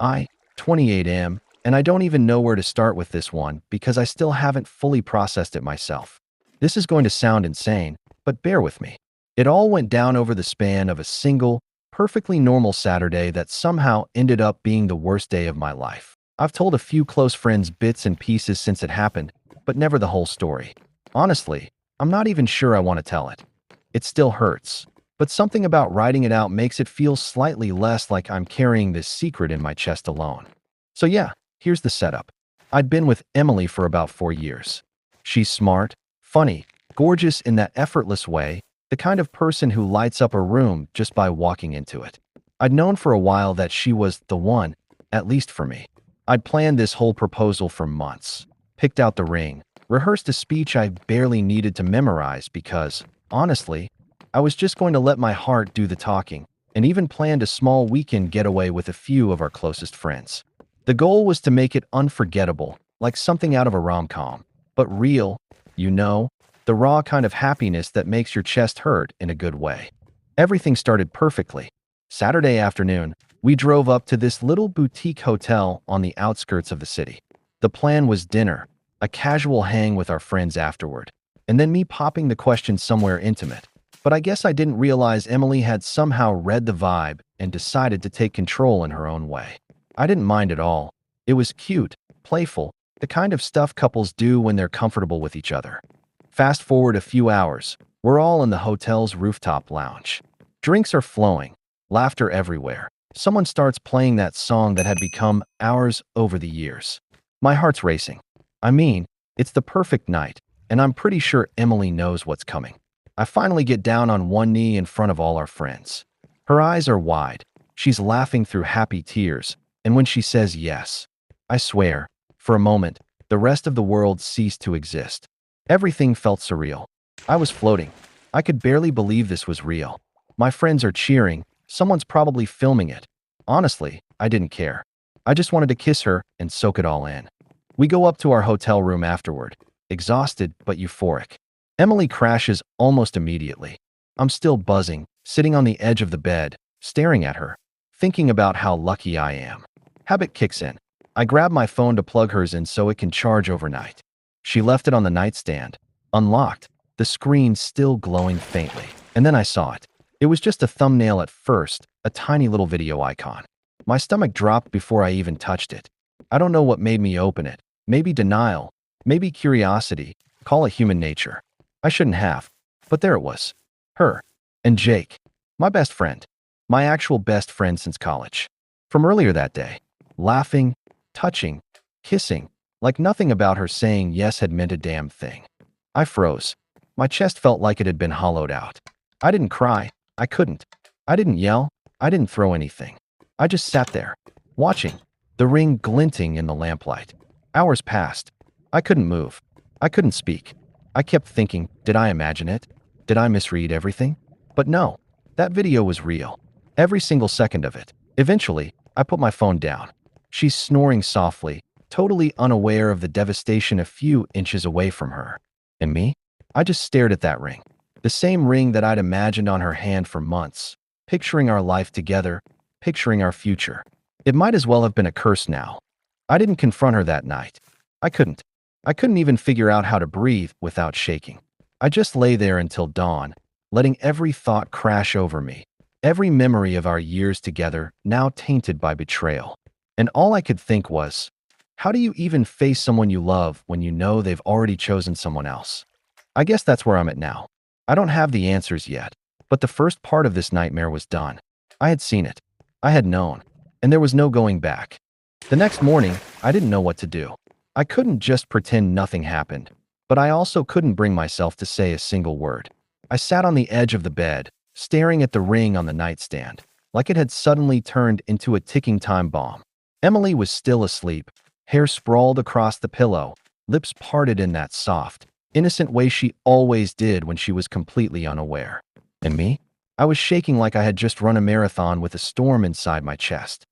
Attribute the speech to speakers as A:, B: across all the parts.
A: I, 28 am, and I don't even know where to start with this one because I still haven't fully processed it myself. This is going to sound insane, but bear with me. It all went down over the span of a single, perfectly normal Saturday that somehow ended up being the worst day of my life. I've told a few close friends bits and pieces since it happened, but never the whole story. Honestly, I'm not even sure I want to tell it. It still hurts, but something about writing it out makes it feel slightly less like I'm carrying this secret in my chest alone. So yeah, here's the setup. I'd been with Emily for about 4 years. She's smart, funny, gorgeous in that effortless way, the kind of person who lights up a room just by walking into it. I'd known for a while that she was the one, at least for me. I'd planned this whole proposal for months, picked out the ring, rehearsed a speech I barely needed to memorize because, honestly, I was just going to let my heart do the talking, and even planned a small weekend getaway with a few of our closest friends. The goal was to make it unforgettable, like something out of a rom-com, but real, you know, the raw kind of happiness that makes your chest hurt in a good way. Everything started perfectly. Saturday afternoon, we drove up to this little boutique hotel on the outskirts of the city. The plan was dinner, a casual hang with our friends afterward, and then me popping the question somewhere intimate. But I guess I didn't realize Emily had somehow read the vibe and decided to take control in her own way. I didn't mind at all. It was cute, playful, the kind of stuff couples do when they're comfortable with each other. Fast forward a few hours, we're all in the hotel's rooftop lounge. Drinks are flowing, laughter everywhere. Someone starts playing that song that had become ours over the years. My heart's racing. I mean, it's the perfect night, and I'm pretty sure Emily knows what's coming. I finally get down on one knee in front of all our friends. Her eyes are wide. She's laughing through happy tears, and when she says yes, I swear, for a moment, the rest of the world ceased to exist. Everything felt surreal. I was floating. I could barely believe this was real. My friends are cheering. Someone's probably filming it. Honestly, I didn't care. I just wanted to kiss her and soak it all in. We go up to our hotel room afterward, exhausted but euphoric. Emily crashes almost immediately. I'm still buzzing, sitting on the edge of the bed, staring at her, thinking about how lucky I am. Habit kicks in. I grab my phone to plug hers in so it can charge overnight. She left it on the nightstand, unlocked, the screen still glowing faintly. And then I saw it. It was just a thumbnail at first, a tiny little video icon. My stomach dropped before I even touched it. I don't know what made me open it. Maybe denial, maybe curiosity, call it human nature. I shouldn't have, but there it was. Her. And Jake. My best friend. My actual best friend since college. From earlier that day. Laughing, touching, kissing, like nothing about her saying yes had meant a damn thing. I froze. My chest felt like it had been hollowed out. I didn't cry. I couldn't. I didn't yell. I didn't throw anything. I just sat there, watching, the ring glinting in the lamplight. Hours passed. I couldn't move. I couldn't speak. I kept thinking, did I imagine it? Did I misread everything? But no, that video was real. Every single second of it. Eventually, I put my phone down. She's snoring softly, totally unaware of the devastation a few inches away from her. And me? I just stared at that ring. The same ring that I'd imagined on her hand for months, picturing our life together, picturing our future. It might as well have been a curse now. I didn't confront her that night. I couldn't. I couldn't even figure out how to breathe without shaking. I just lay there until dawn, letting every thought crash over me, every memory of our years together now tainted by betrayal. And all I could think was, how do you even face someone you love when you know they've already chosen someone else? I guess that's where I'm at now. I don't have the answers yet, but the first part of this nightmare was done. I had seen it. I had known, and there was no going back. The next morning, I didn't know what to do. I couldn't just pretend nothing happened, but I also couldn't bring myself to say a single word. I sat on the edge of the bed, staring at the ring on the nightstand, like it had suddenly turned into a ticking time bomb. Emily was still asleep, hair sprawled across the pillow, lips parted in that soft, innocent way she always did when she was completely unaware. And me? I was shaking like I had just run a marathon with a storm inside my chest.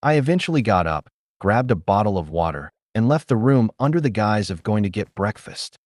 A: I eventually got up, grabbed a bottle of water, and left the room under the guise of going to get breakfast.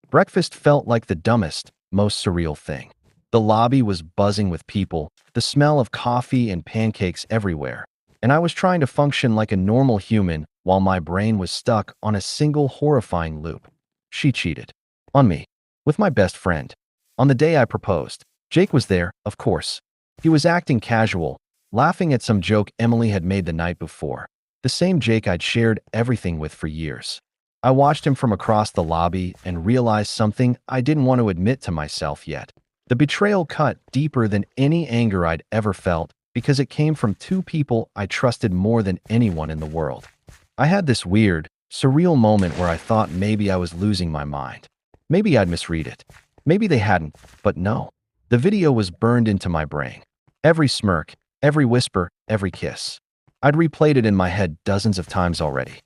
A: Breakfast felt like the dumbest, most surreal thing. The lobby was buzzing with people, the smell of coffee and pancakes everywhere. and I was trying to function like a normal human while my brain was stuck on a single horrifying loop. She cheated. On me. With my best friend. On the day I proposed. Jake was there, of course. He was acting casual, laughing at some joke Emily had made the night before. The same Jake I'd shared everything with for years. I watched him from across the lobby and realized something I didn't want to admit to myself yet. The betrayal cut deeper than any anger I'd ever felt because it came from two people I trusted more than anyone in the world. I had this weird, surreal moment where I thought maybe I was losing my mind. Maybe I'd misread it. Maybe they hadn't, but no. The video was burned into my brain. Every smirk, every whisper, every kiss. I'd replayed it in my head dozens of times already.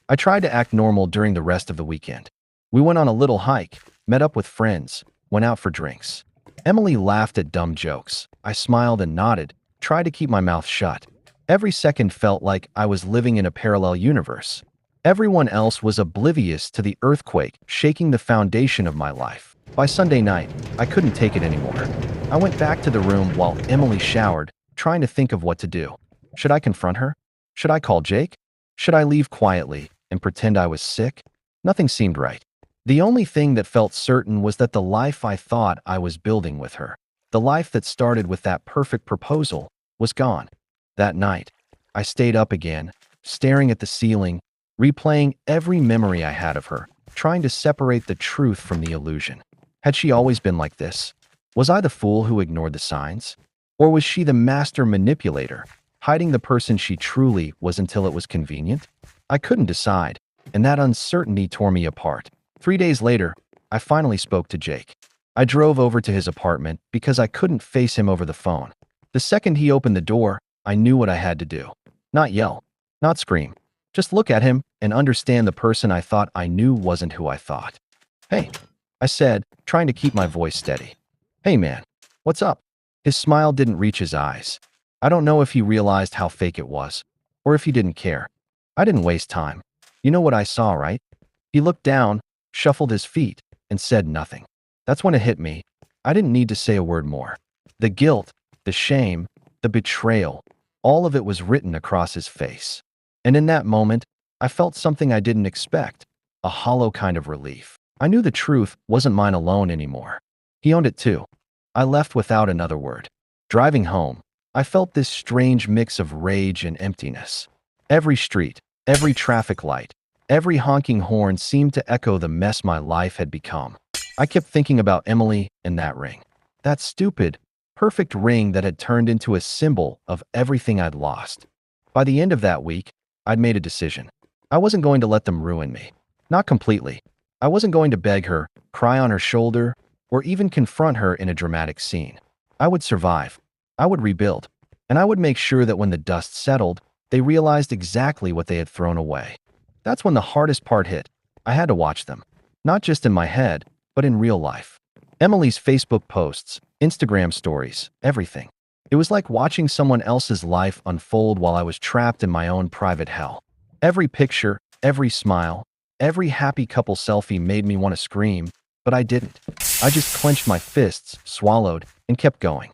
A: I tried to act normal during the rest of the weekend. We went on a little hike, met up with friends, went out for drinks. Emily laughed at dumb jokes. I smiled and nodded, tried to keep my mouth shut. Every second felt like I was living in a parallel universe. Everyone else was oblivious to the earthquake shaking the foundation of my life. By Sunday night, I couldn't take it anymore. I went back to the room while Emily showered, trying to think of what to do. Should I confront her? Should I call Jake? Should I leave quietly and pretend I was sick? Nothing seemed right. The only thing that felt certain was that the life I thought I was building with her, the life that started with that perfect proposal, was gone. That night, I stayed up again, staring at the ceiling, replaying every memory I had of her, trying to separate the truth from the illusion. Had she always been like this? Was I the fool who ignored the signs? Or was she the master manipulator, hiding the person she truly was until it was convenient? I couldn't decide, and that uncertainty tore me apart. 3 days later, I finally spoke to Jake. I drove over to his apartment because I couldn't face him over the phone. The second he opened the door, I knew what I had to do. Not yell, not scream. Just look at him and understand the person I thought I knew wasn't who I thought. "Hey," I said, trying to keep my voice steady. "Hey man, what's up?" His smile didn't reach his eyes. I don't know if he realized how fake it was, or if he didn't care. I didn't waste time. You know what I saw, right? He looked down, shuffled his feet, and said nothing. That's when it hit me. I didn't need to say a word more. The guilt, the shame, the betrayal, all of it was written across his face. And in that moment, I felt something I didn't expect, a hollow kind of relief. I knew the truth wasn't mine alone anymore. He owned it too. I left without another word. Driving home, I felt this strange mix of rage and emptiness. Every street, every traffic light, every honking horn seemed to echo the mess my life had become. I kept thinking about Emily and that ring. That stupid, perfect ring that had turned into a symbol of everything I'd lost. By the end of that week, I'd made a decision. I wasn't going to let them ruin me. Not completely. I wasn't going to beg her, cry on her shoulder, or even confront her in a dramatic scene. I would survive. I would rebuild. And I would make sure that when the dust settled, they realized exactly what they had thrown away. That's when the hardest part hit. I had to watch them. Not just in my head, but in real life. Emily's Facebook posts, Instagram stories, everything. It was like watching someone else's life unfold while I was trapped in my own private hell. Every picture, every smile, every happy couple selfie made me want to scream, but I didn't. I just clenched my fists, swallowed, and kept going.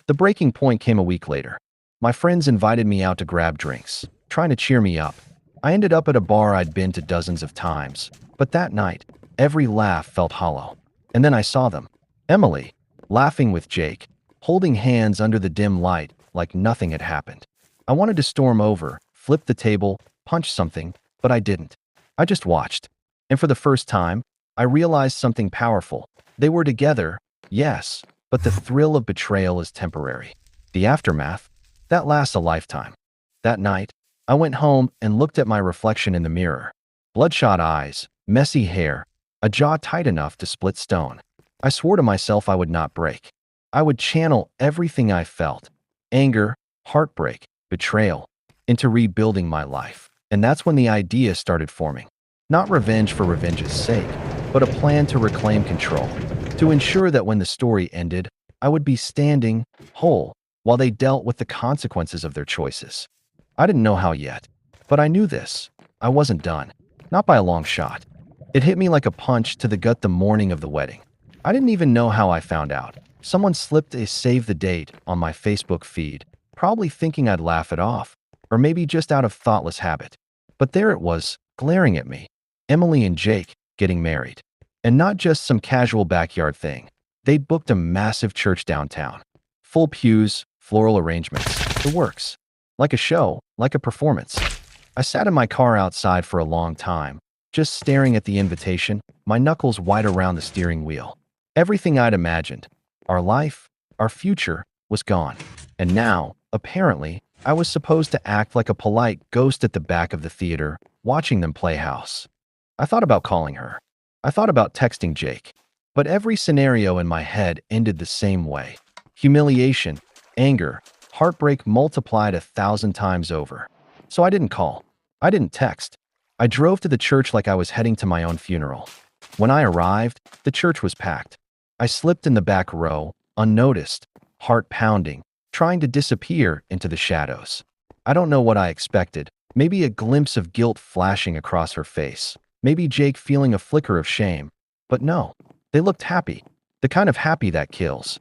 A: The breaking point came a week later. My friends invited me out to grab drinks, trying to cheer me up. I ended up at a bar I'd been to dozens of times, but that night, every laugh felt hollow. And then I saw them. Emily, laughing with Jake, holding hands under the dim light like nothing had happened. I wanted to storm over, flip the table, punch something, but I didn't. I just watched. And for the first time, I realized something powerful. They were together, yes, but the thrill of betrayal is temporary. The aftermath, that lasts a lifetime. That night, I went home and looked at my reflection in the mirror. Bloodshot eyes, messy hair, a jaw tight enough to split stone. I swore to myself I would not break. I would channel everything I felt, anger, heartbreak, betrayal, into rebuilding my life. And that's when the idea started forming. Not revenge for revenge's sake, but a plan to reclaim control. To ensure that when the story ended, I would be standing, whole, while they dealt with the consequences of their choices. I didn't know how yet, but I knew this. I wasn't done. Not by a long shot. It hit me like a punch to the gut the morning of the wedding. I didn't even know how I found out. Someone slipped a save the date on my Facebook feed, probably thinking I'd laugh it off. or maybe just out of thoughtless habit. But there it was, glaring at me. Emily and Jake getting married. And not just some casual backyard thing. They'd booked a massive church downtown. Full pews, floral arrangements, the works. Like a show, like a performance. I sat in my car outside for a long time, just staring at the invitation, my knuckles white around the steering wheel. Everything I'd imagined, our life, our future, was gone. And now, apparently, I was supposed to act like a polite ghost at the back of the theater, watching them play house. I thought about calling her. I thought about texting Jake. But every scenario in my head ended the same way. Humiliation, anger, heartbreak multiplied 1,000 times over. So I didn't call. I didn't text. I drove to the church like I was heading to my own funeral. When I arrived, the church was packed. I slipped in the back row, unnoticed, heart pounding, trying to disappear into the shadows. I don't know what I expected. Maybe a glimpse of guilt flashing across her face. Maybe Jake feeling a flicker of shame. But no, they looked happy. The kind of happy that kills.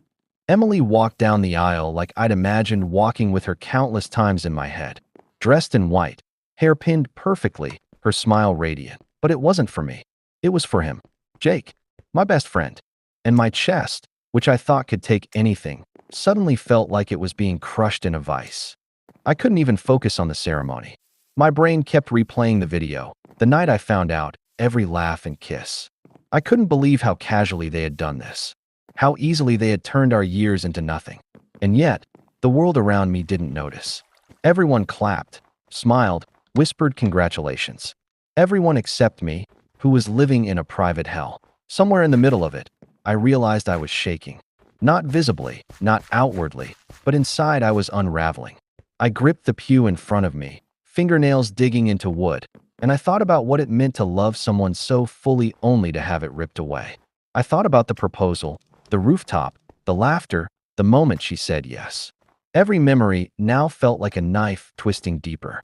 A: Emily walked down the aisle like I'd imagined walking with her countless times in my head. Dressed in white, hair pinned perfectly, her smile radiant. But it wasn't for me. It was for him. Jake, my best friend. And my chest, which I thought could take anything, suddenly felt like it was being crushed in a vice. I couldn't even focus on the ceremony. My brain kept replaying the video, the night I found out, every laugh and kiss. I couldn't believe how casually they had done this. How easily they had turned our years into nothing. And yet, the world around me didn't notice. Everyone clapped, smiled, whispered congratulations. Everyone except me, who was living in a private hell. Somewhere in the middle of it, I realized I was shaking. Not visibly, not outwardly, but inside I was unraveling. I gripped the pew in front of me, fingernails digging into wood, and I thought about what it meant to love someone so fully only to have it ripped away. I thought about the proposal, the rooftop, the laughter, the moment she said yes. Every memory now felt like a knife twisting deeper.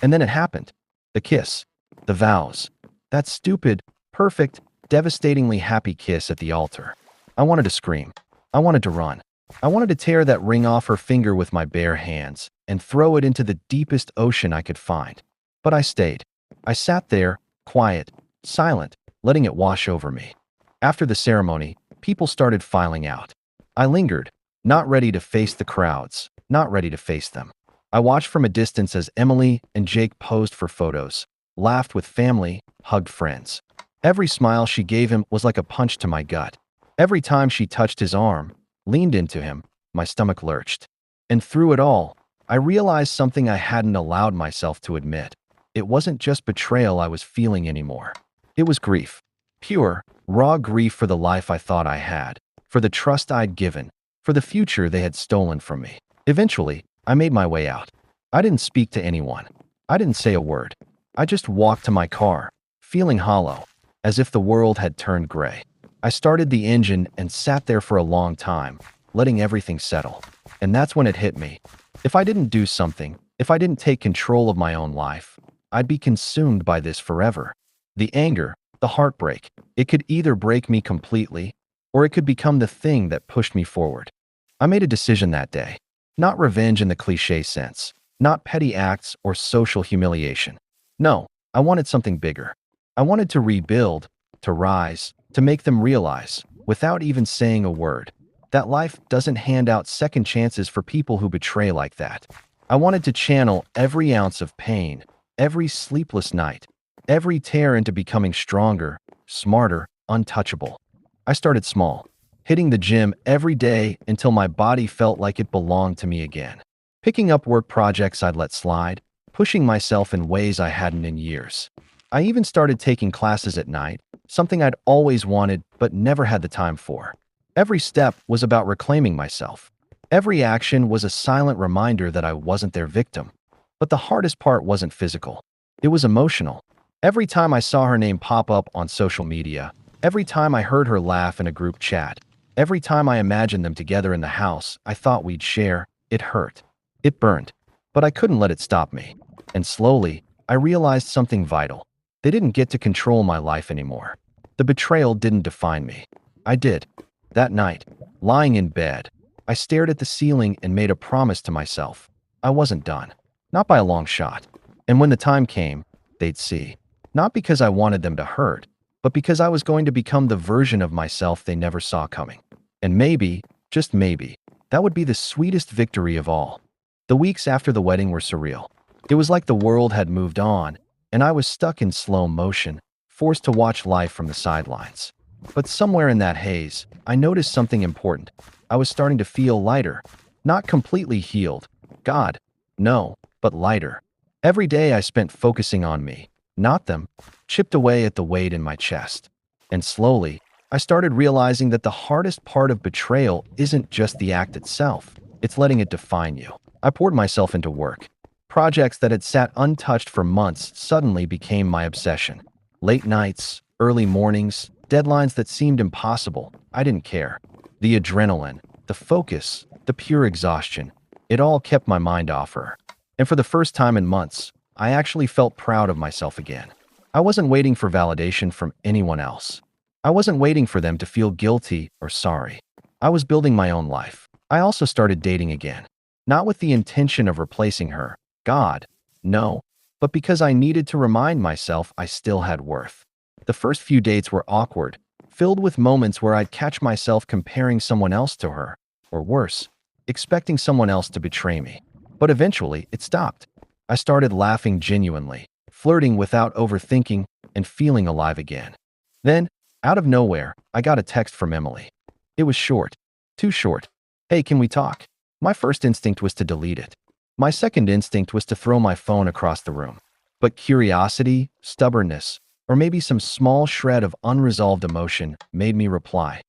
A: And then it happened. The kiss. The vows. That stupid, perfect, devastatingly happy kiss at the altar. I wanted to scream. I wanted to run. I wanted to tear that ring off her finger with my bare hands and throw it into the deepest ocean I could find. But I stayed. I sat there, quiet, silent, letting it wash over me. After the ceremony, people started filing out. I lingered, not ready to face the crowds, not ready to face them. I watched from a distance as Emily and Jake posed for photos, laughed with family, hugged friends. Every smile she gave him was like a punch to my gut. Every time she touched his arm, leaned into him, my stomach lurched. And through it all, I realized something I hadn't allowed myself to admit. It wasn't just betrayal I was feeling anymore. It was grief. Pure, raw grief for the life I thought I had, for the trust I'd given, for the future they had stolen from me. Eventually, I made my way out. I didn't speak to anyone. I didn't say a word. I just walked to my car, feeling hollow, as if the world had turned gray. I started the engine and sat there for a long time, letting everything settle. And that's when it hit me. If I didn't do something, if I didn't take control of my own life, I'd be consumed by this forever. The anger, the heartbreak, it could either break me completely, or it could become the thing that pushed me forward. I made a decision that day. Not revenge in the cliché sense, not petty acts or social humiliation. No, I wanted something bigger. I wanted to rebuild, to rise, to make them realize, without even saying a word, that life doesn't hand out second chances for people who betray like that. I wanted to channel every ounce of pain, every sleepless night, every tear into becoming stronger, smarter, untouchable. I started small, hitting the gym every day until my body felt like it belonged to me again. Picking up work projects I'd let slide, pushing myself in ways I hadn't in years. I even started taking classes at night, something I'd always wanted but never had the time for. Every step was about reclaiming myself. Every action was a silent reminder that I wasn't their victim. But the hardest part wasn't physical. It was emotional. Every time I saw her name pop up on social media, every time I heard her laugh in a group chat, every time I imagined them together in the house I thought we'd share, it hurt. It burned. But I couldn't let it stop me. And slowly, I realized something vital. They didn't get to control my life anymore. The betrayal didn't define me. I did. That night, lying in bed, I stared at the ceiling and made a promise to myself. I wasn't done. not by a long shot. And when the time came, they'd see. Not because I wanted them to hurt, but because I was going to become the version of myself they never saw coming. And maybe, just maybe, that would be the sweetest victory of all. The weeks after the wedding were surreal. It was like the world had moved on, and I was stuck in slow motion, forced to watch life from the sidelines. But somewhere in that haze, I noticed something important. I was starting to feel lighter. Not completely healed. God, no, but lighter. Every day I spent focusing on me, not them, chipped away at the weight in my chest. And slowly, I started realizing that the hardest part of betrayal isn't just the act itself, it's letting it define you. I poured myself into work. Projects that had sat untouched for months suddenly became my obsession. Late nights, early mornings, deadlines that seemed impossible. I didn't care. The adrenaline, the focus, the pure exhaustion, it all kept my mind off her. And for the first time in months, I actually felt proud of myself again. I wasn't waiting for validation from anyone else. I wasn't waiting for them to feel guilty or sorry. I was building my own life. I also started dating again. Not with the intention of replacing her. God, no. But because I needed to remind myself I still had worth. The first few dates were awkward, filled with moments where I'd catch myself comparing someone else to her, or worse, expecting someone else to betray me. But eventually, it stopped. I started laughing genuinely, flirting without overthinking, and feeling alive again. Then, out of nowhere, I got a text from Emily. It was short. Too short. Hey, can we talk? My first instinct was to delete it. My second instinct was to throw my phone across the room. But curiosity, stubbornness, or maybe some small shred of unresolved emotion made me reply.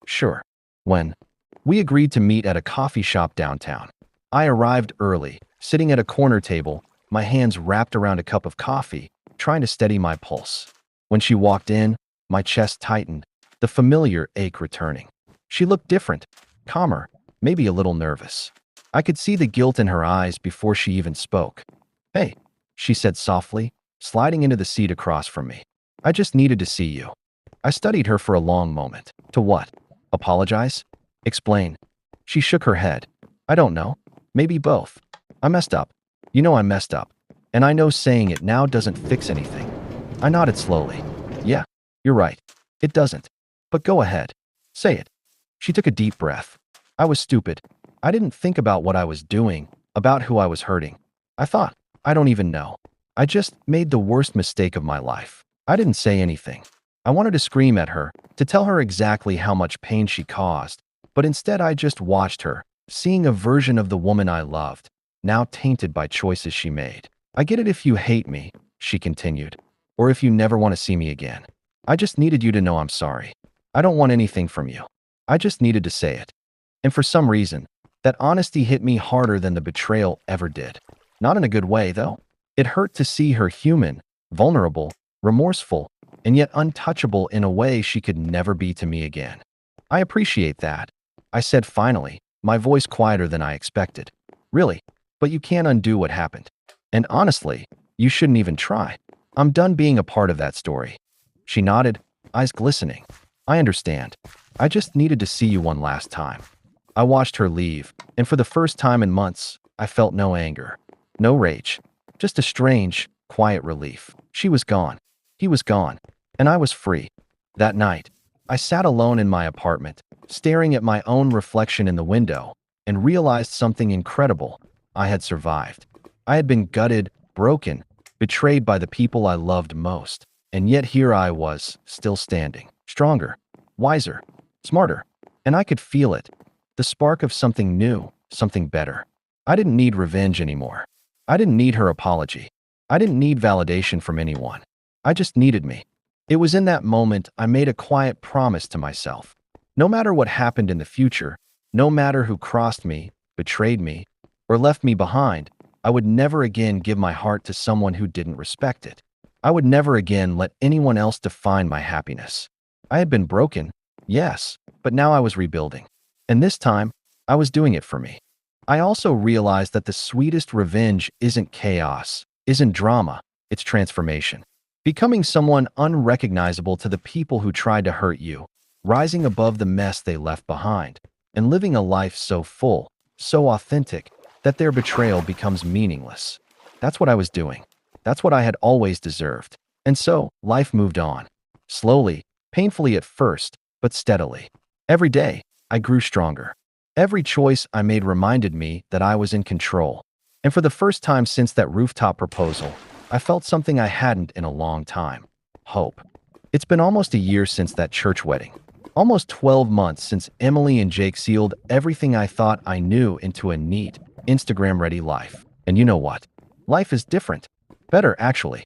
A: Sure. When? We agreed to meet at a coffee shop downtown. I arrived early, sitting at a corner table, my hands wrapped around a cup of coffee, trying to steady my pulse. When she walked in, my chest tightened, the familiar ache returning. She looked different, calmer, maybe a little nervous. I could see the guilt in her eyes before she even spoke. Hey, she said softly, sliding into the seat across from me. I just needed to see you. I studied her for a long moment. To what? Apologize? Explain. She shook her head. I don't know. Maybe both. I messed up. You know I messed up. And I know saying it now doesn't fix anything. I nodded slowly. Yeah, you're right. It doesn't. But go ahead. Say it. She took a deep breath. I was stupid. I didn't think about what I was doing, about who I was hurting. I thought, I don't even know. I just made the worst mistake of my life. I didn't say anything. I wanted to scream at her, to tell her exactly how much pain she caused, but instead I just watched her, seeing a version of the woman I loved, now tainted by choices she made. I get it if you hate me, she continued, or if you never want to see me again. I just needed you to know I'm sorry. I don't want anything from you. I just needed to say it. And for some reason, that honesty hit me harder than the betrayal ever did. Not in a good way, though. It hurt to see her human, vulnerable, remorseful, and yet untouchable in a way she could never be to me again. I appreciate that, I said finally, my voice quieter than I expected. Really, but you can't undo what happened. And honestly, you shouldn't even try. I'm done being a part of that story. She nodded, eyes glistening. I understand. I just needed to see you one last time. I watched her leave, and for the first time in months, I felt no anger, no rage, just a strange, quiet relief. She was gone. He was gone, and I was free. That night, I sat alone in my apartment, staring at my own reflection in the window, and realized something incredible. I had survived. I had been gutted, broken, betrayed by the people I loved most, and yet here I was, still standing, stronger, wiser, smarter, and I could feel it. The spark of something new, something better. I didn't need revenge anymore. I didn't need her apology. I didn't need validation from anyone. I just needed me. It was in that moment I made a quiet promise to myself. No matter what happened in the future, no matter who crossed me, betrayed me, or left me behind, I would never again give my heart to someone who didn't respect it. I would never again let anyone else define my happiness. I had been broken, yes, but now I was rebuilding. And this time, I was doing it for me. I also realized that the sweetest revenge isn't chaos, isn't drama, it's transformation. Becoming someone unrecognizable to the people who tried to hurt you, rising above the mess they left behind, and living a life so full, so authentic, that their betrayal becomes meaningless. That's what I was doing. That's what I had always deserved. And so, life moved on. Slowly, painfully at first, but steadily. Every day, I grew stronger. Every choice I made reminded me that I was in control. And for the first time since that rooftop proposal, I felt something I hadn't in a long time. Hope. It's been almost a year since that church wedding. Almost 12 months since Emily and Jake sealed everything I thought I knew into a neat, Instagram-ready life. And you know what? Life is different. Better, actually.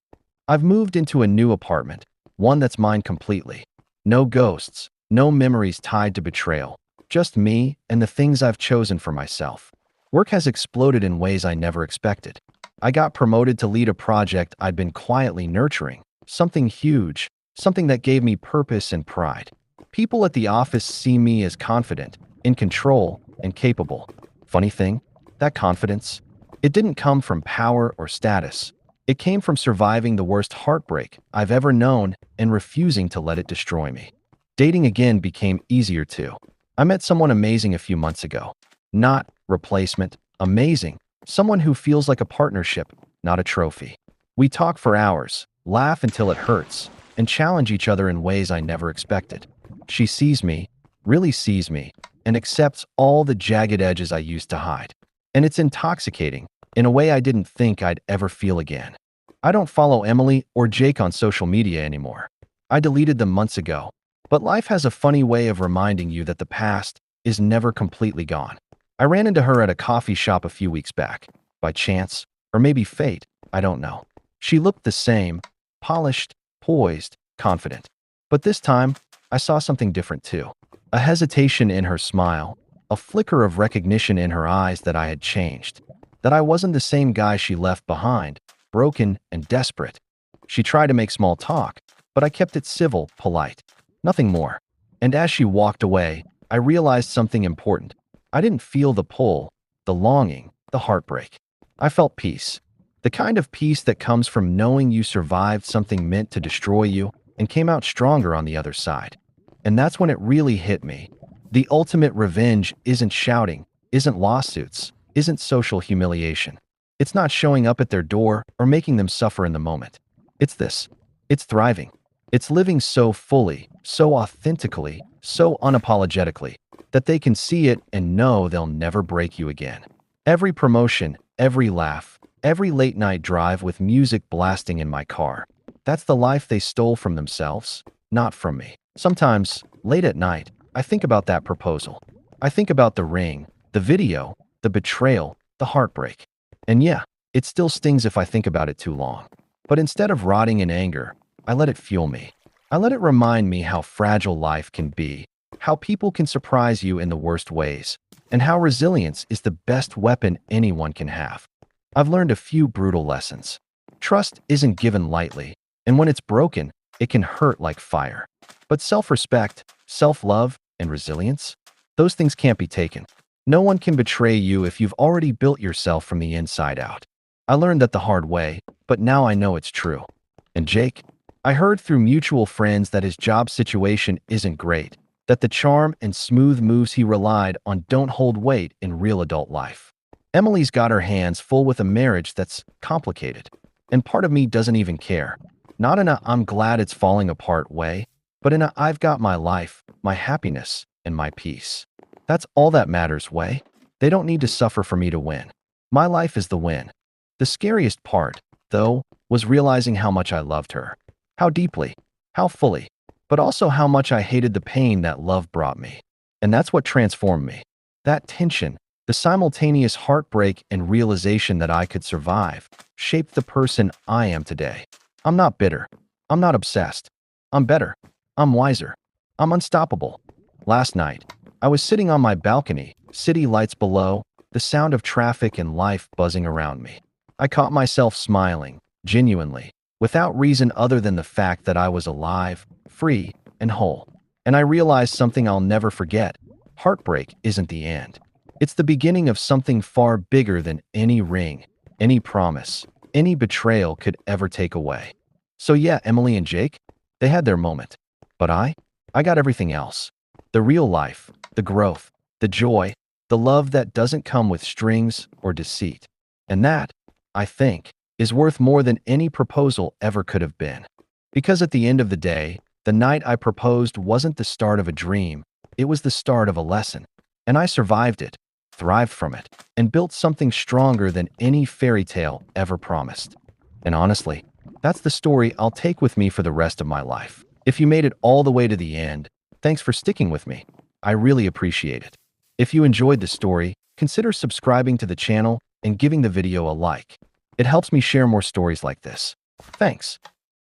A: I've moved into a new apartment, one that's mine completely. No ghosts, no memories tied to betrayal. Just me and the things I've chosen for myself. Work has exploded in ways I never expected. I got promoted to lead a project I'd been quietly nurturing. Something huge, something that gave me purpose and pride. People at the office see me as confident, in control, and capable. Funny thing, that confidence, it didn't come from power or status. It came from surviving the worst heartbreak I've ever known and refusing to let it destroy me. Dating again became easier too. I met someone amazing a few months ago. Not replacement, amazing. Someone who feels like a partnership, not a trophy. We talk for hours, laugh until it hurts, and challenge each other in ways I never expected. She sees me, really sees me, and accepts all the jagged edges I used to hide. And it's intoxicating, in a way I didn't think I'd ever feel again. I don't follow Emily or Jake on social media anymore. I deleted them months ago. But life has a funny way of reminding you that the past is never completely gone. I ran into her at a coffee shop a few weeks back. By chance, or maybe fate, I don't know. She looked the same, polished, poised, confident. But this time, I saw something different too. A hesitation in her smile, a flicker of recognition in her eyes that I had changed. That I wasn't the same guy she left behind, broken and desperate. She tried to make small talk, but I kept it civil, polite. Nothing more. And as she walked away, I realized something important. I didn't feel the pull, the longing, the heartbreak. I felt peace. The kind of peace that comes from knowing you survived something meant to destroy you and came out stronger on the other side. And that's when it really hit me. The ultimate revenge isn't shouting, isn't lawsuits, isn't social humiliation. It's not showing up at their door or making them suffer in the moment. It's this. It's thriving. It's living so fully, so authentically, so unapologetically, that they can see it and know they'll never break you again. Every promotion, every laugh, every late-night drive with music blasting in my car. That's the life they stole from themselves, not from me. Sometimes, late at night, I think about that proposal. I think about the ring, the video, the betrayal, the heartbreak. And yeah, it still stings if I think about it too long. But instead of rotting in anger, I let it fuel me. I let it remind me how fragile life can be, how people can surprise you in the worst ways, and how resilience is the best weapon anyone can have. I've learned a few brutal lessons. Trust isn't given lightly, and when it's broken, it can hurt like fire. But self-respect, self-love, and resilience? Those things can't be taken. No one can betray you if you've already built yourself from the inside out. I learned that the hard way, but now I know it's true. And Jake? I heard through mutual friends that his job situation isn't great, that the charm and smooth moves he relied on don't hold weight in real adult life. Emily's got her hands full with a marriage that's complicated, and part of me doesn't even care. Not in a "I'm glad it's falling apart" way, but in a "I've got my life, my happiness, and my peace. That's all that matters" way. They don't need to suffer for me to win. My life is the win. The scariest part, though, was realizing how much I loved her. How deeply, how fully, but also how much I hated the pain that love brought me. And that's what transformed me. That tension, the simultaneous heartbreak and realization that I could survive, shaped the person I am today. I'm not bitter. I'm not obsessed. I'm better. I'm wiser. I'm unstoppable. Last night, I was sitting on my balcony, city lights below, the sound of traffic and life buzzing around me. I caught myself smiling, genuinely, without reason other than the fact that I was alive, free, and whole. And I realized something I'll never forget. Heartbreak isn't the end. It's the beginning of something far bigger than any ring, any promise, any betrayal could ever take away. So yeah, Emily and Jake, they had their moment. But I got everything else. The real life, the growth, the joy, the love that doesn't come with strings or deceit. And that, I think, is worth more than any proposal ever could have been. Because at the end of the day, the night I proposed wasn't the start of a dream, it was the start of a lesson. And I survived it, thrived from it, and built something stronger than any fairy tale ever promised. And honestly, that's the story I'll take with me for the rest of my life. If you made it all the way to the end, thanks for sticking with me. I really appreciate it. If you enjoyed the story, consider subscribing to the channel and giving the video a like. It helps me share more stories like this. Thanks.